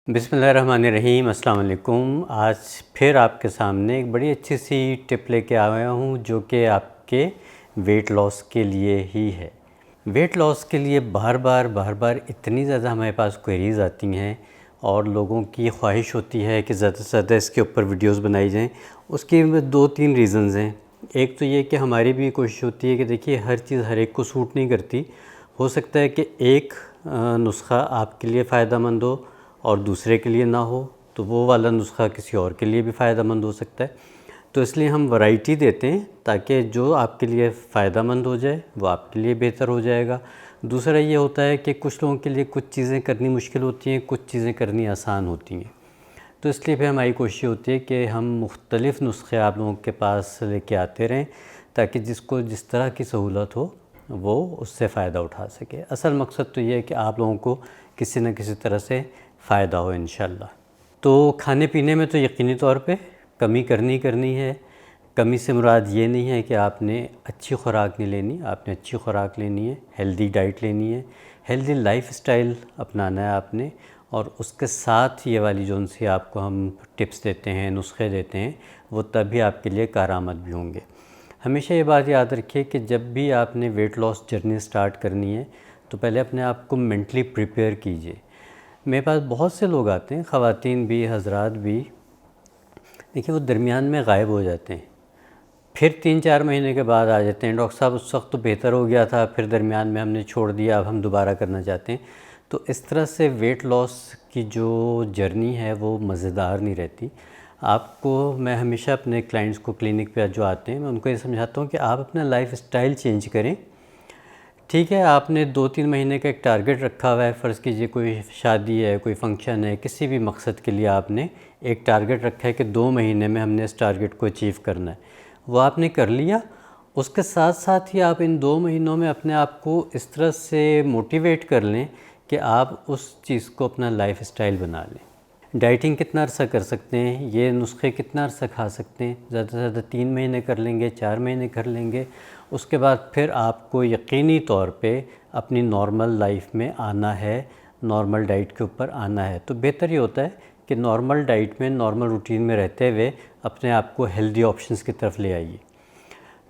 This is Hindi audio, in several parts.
बिस्मिल्लाहिर्रहमानिर्रहीम, अस्सलाम वालेकुम। आज फिर आपके सामने एक बड़ी अच्छी सी टिप लेके आया हूँ जो कि आपके वेट लॉस के लिए ही है। वेट लॉस के लिए बार बार इतनी ज़्यादा हमारे पास क्वेरीज़ आती हैं और लोगों की ख्वाहिश होती है कि ज़्यादा से ज़्यादा इसके ऊपर वीडियोस बनाई जाएं। उसके 2-3 रीज़न्स हैं। एक तो ये कि हमारी भी कोशिश होती है कि देखिए हर चीज़ हर एक को सूट नहीं करती। हो सकता है कि एक नुस्खा आपके लिए फ़ायदेमंद हो और दूसरे के लिए ना हो, तो वो वाला नुस्खा किसी और के लिए भी फ़ायदेमंद हो सकता है। तो इसलिए हम वैरायटी देते हैं ताकि जो आपके लिए फ़ायदेमंद हो जाए वो आपके लिए बेहतर हो जाएगा। दूसरा ये होता है कि कुछ लोगों के लिए कुछ चीज़ें करनी मुश्किल होती हैं, कुछ चीज़ें करनी आसान होती हैं। तो इसलिए फिर हमारी कोशिश होती है कि हम मुख्तलिफ़ नुस्खे आप लोगों के पास लेके आते रहें ताकि जिसको जिस तरह की सहूलत हो वो उससे फ़ायदा उठा सके। असल मकसद तो ये है कि आप लोगों को किसी न किसी तरह से फ़ायदा हो इंशाल्लाह। तो खाने पीने में तो यकीनी तौर पे कमी करनी है। कमी से मुराद ये नहीं है कि आपने अच्छी खुराक नहीं लेनी, आपने अच्छी खुराक लेनी है, हेल्दी डाइट लेनी है, हेल्दी लाइफस्टाइल अपनाना है आपने। और उसके साथ ये वाली जो सी आपको हम टिप्स देते हैं, नुस्खे देते हैं, वो तभी आपके लिए कारआमद भी होंगे। हमेशा ये बात याद रखिए कि जब भी आपने वेट लॉस जर्नी स्टार्ट करनी है तो पहले अपने आप को मेंटली प्रिपेयर कीजिए। मेरे पास बहुत से लोग आते हैं, ख़वातीन भी, हज़रात भी, देखिए वो दरमियान में गायब हो जाते हैं, फिर 3-4 महीने के बाद आ जाते हैं, डॉक्टर साहब उस वक्त तो बेहतर हो गया था, फिर दरमियान में हमने छोड़ दिया, अब हम दोबारा करना चाहते हैं। तो इस तरह से वेट लॉस की जो जर्नी है वो मज़ेदार नहीं रहती। आपको मैं हमेशा अपने क्लाइंट्स को क्लिनिक पे जो आते हैं मैं उनको ये समझाता हूँ कि आप अपना लाइफ स्टाइल चेंज करें। ठीक है, आपने 2-3 महीने का एक टारगेट रखा हुआ है, फ़र्ज़ कीजिए कोई शादी है, कोई फंक्शन है, किसी भी मकसद के लिए आपने एक टारगेट रखा है कि 2 महीने में हमने इस टारगेट को अचीव करना है, वो आपने कर लिया। उसके साथ साथ ही आप इन 2 महीनों में अपने आप को इस तरह से मोटिवेट कर लें कि आप उस चीज़ को अपना लाइफ स्टाइल बना लें। डाइटिंग कितना अरसा कर सकते हैं, ये नुस्खे कितना अरसा खा सकते हैं, ज़्यादा से ज़्यादा 3 महीने कर लेंगे, 4 महीने कर लेंगे। उसके बाद फिर आपको यकीनी तौर पे अपनी नॉर्मल लाइफ में आना है, नॉर्मल डाइट के ऊपर आना है। तो बेहतर ये होता है कि नॉर्मल डाइट में, नॉर्मल रूटीन में रहते हुए अपने आप को हेल्दी ऑप्शंस की तरफ ले आइए।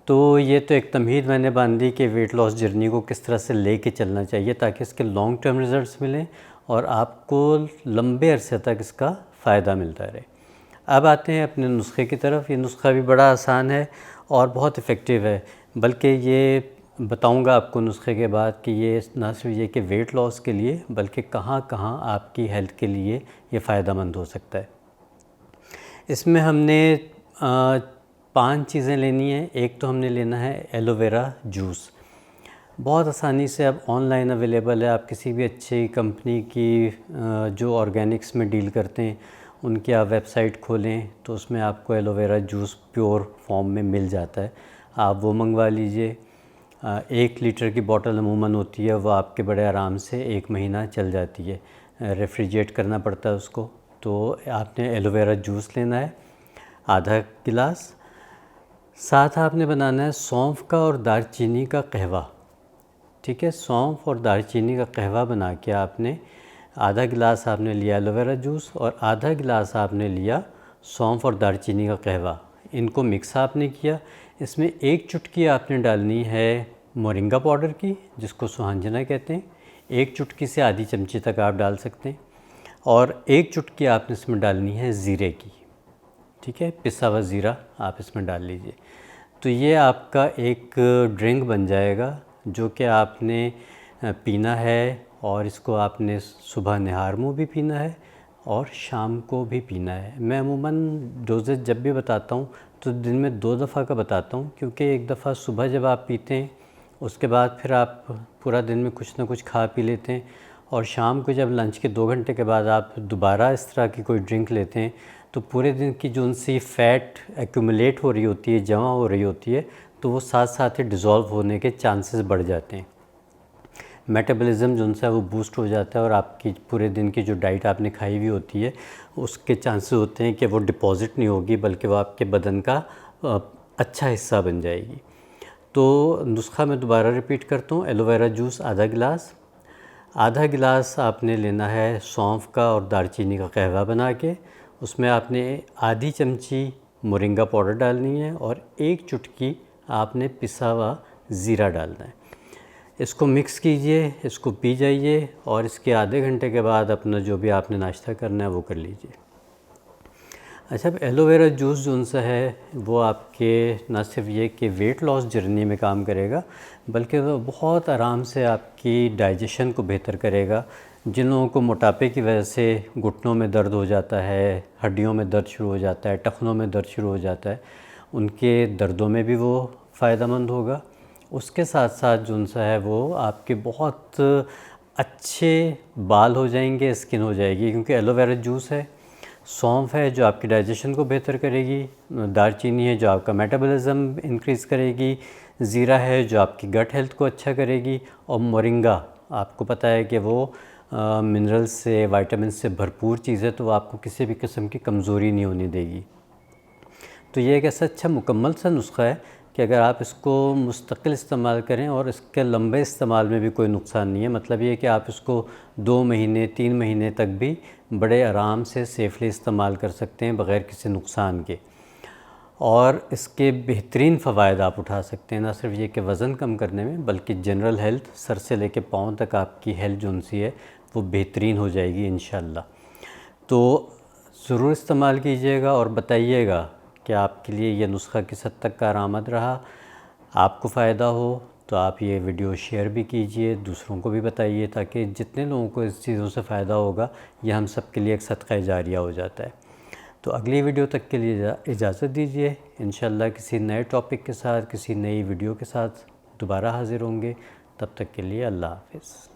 तो ये तो एक तमहीद मैंने बांधी कि वेट लॉस जर्नी को किस तरह से लेके चलना चाहिए ताकि इसके लॉन्ग टर्म रिज़ल्ट्स मिलें और आपको लंबे अरसे तक इसका फ़ायदा मिलता रहे। अब आते हैं अपने नुस्खे की तरफ। ये नुस्खा भी बड़ा आसान है और बहुत इफ़ेक्टिव है, बल्कि ये बताऊंगा आपको नुस्खे के बाद कि ये ना सिर्फ ये कि वेट लॉस के लिए बल्कि कहाँ कहाँ आपकी हेल्थ के लिए ये फ़ायदेमंद हो सकता है। इसमें हमने 5 चीज़ें लेनी है। एक तो हमने लेना है एलोवेरा जूस। बहुत आसानी से अब ऑनलाइन अवेलेबल है। आप किसी भी अच्छी कंपनी की जो ऑर्गेनिक्स में डील करते हैं उनकी आप वेबसाइट खोलें तो उसमें आपको एलोवेरा जूस प्योर फॉर्म में मिल जाता है, आप वो मंगवा लीजिए। 1 लीटर की बोतल अमूमन होती है, वो आपके बड़े आराम से 1 महीना चल जाती है। रेफ्रिजरेट करना पड़ता है उसको। तो आपने एलोवेरा जूस लेना है आधा गिलास। साथ आपने बनाना है सौंफ का और दालचीनी का कहवा। ठीक है, सौंफ और दालचीनी का कहवा बना के आपने आधा गिलास आपने लिया एलोवेरा जूस और आधा गिलास आपने लिया सौंफ और दालचीनी का कहवा। इनको मिक्स आपने किया। इसमें 1 चुटकी आपने डालनी है मोरिंगा पाउडर की, जिसको सुहांजना कहते हैं। 1 चुटकी से आधी चमची तक आप डाल सकते हैं और 1 चुटकी आपने इसमें डालनी है ज़ीरे की। ठीक है, पिसा हुआ ज़ीरा आप इसमें डाल लीजिए। तो ये आपका एक ड्रिंक बन जाएगा जो कि आपने पीना है और इसको आपने सुबह निहार मुँह भी पीना है और शाम को भी पीना है। मैं अमूमन डोजेज जब भी बताता हूँ तो दिन में 2 दफ़ा का बताता हूँ, क्योंकि एक दफ़ा सुबह जब आप पीते हैं उसके बाद फिर आप पूरा दिन में कुछ ना कुछ खा पी लेते हैं और शाम को जब लंच के 2 घंटे के बाद आप दोबारा इस तरह की कोई ड्रिंक लेते हैं तो पूरे दिन की जो उनसी फ़ैट एक्यूमुलेट हो रही होती है, जमा हो रही होती है, तो वो साथ साथ ही डिज़ोल्व होने के चांसेस बढ़ जाते हैं। मेटाबॉलिज़्म जो उनसे वो बूस्ट हो जाता है और आपकी पूरे दिन की जो डाइट आपने खाई हुई होती है उसके चांसेस होते हैं कि वो डिपॉज़िट नहीं होगी बल्कि वो आपके बदन का अच्छा हिस्सा बन जाएगी। तो नुस्खा मैं दोबारा रिपीट करता हूँ। एलोवेरा जूस आधा गिलास, आधा गिलास आपने लेना है सौंफ का और दालचीनी का कहवा बना के, उसमें आपने आधी चमची मोरिंगा पाउडर डालनी है और 1 चुटकी आपने पिसा हुआ ज़ीरा डालना है। इसको मिक्स कीजिए, इसको पी जाइए और इसके आधे घंटे के बाद अपना जो भी आपने नाश्ता करना है वो कर लीजिए। अच्छा, अब एलोवेरा जूस जो सा है वो आपके ना सिर्फ ये कि वेट लॉस जर्नी में काम करेगा, बल्कि वो बहुत आराम से आपकी डाइजेशन को बेहतर करेगा। जिन लोगों को मोटापे की वजह से घुटनों में दर्द हो जाता है, हड्डियों में दर्द शुरू हो जाता है, टखनों में दर्द शुरू हो जाता है, उनके दर्दों में भी वो फ़ायदेमंद होगा। उसके साथ साथ जो सा है वो आपके बहुत अच्छे बाल हो जाएंगे, स्किन हो जाएगी, क्योंकि एलोवेरा जूस है। सौंफ है जो आपकी डाइजेशन को बेहतर करेगी, दालचीनी है जो आपका मेटाबॉलिज्म इंक्रीज़ करेगी, ज़ीरा है जो आपकी गट हेल्थ को अच्छा करेगी, और मोरिंगा आपको पता है कि वो मिनरल्स से, विटामिन से भरपूर चीज़ है, तो वो आपको किसी भी किस्म की कमज़ोरी नहीं होने देगी। तो ये एक ऐसा अच्छा मुकम्मल सा नुस्खा है कि अगर आप इसको मुस्तकिल इस्तेमाल करें, और इसके लंबे इस्तेमाल में भी कोई नुकसान नहीं है। मतलब ये कि आप इसको 2 महीने 3 महीने तक भी बड़े आराम से सेफ़ली इस्तेमाल कर सकते हैं बग़ैर किसी नुकसान के, और इसके बेहतरीन फ़वाइद आप उठा सकते हैं। ना सिर्फ ये कि वज़न कम करने में, बल्कि जनरल हेल्थ, सर से लेके पाँव तक आपकी हेल्थ जो सी है वो बेहतरीन हो जाएगी इंशाअल्लाह। तो ज़रूर इस्तेमाल कीजिएगा और बताइएगा कि आपके लिए ये नुस्खा किस हद तक कारआमद रहा। आपको फ़ायदा हो तो आप ये वीडियो शेयर भी कीजिए, दूसरों को भी बताइए, ताकि जितने लोगों को इस चीज़ों से फ़ायदा होगा, ये हम सब के लिए एक सदका जारिया हो जाता है। तो अगली वीडियो तक के लिए इजाज़त दीजिए। इंशाअल्लाह किसी नए टॉपिक के साथ, किसी नई वीडियो के साथ दोबारा हाज़िर होंगे। तब तक के लिए अल्लाह हाफ़िज़।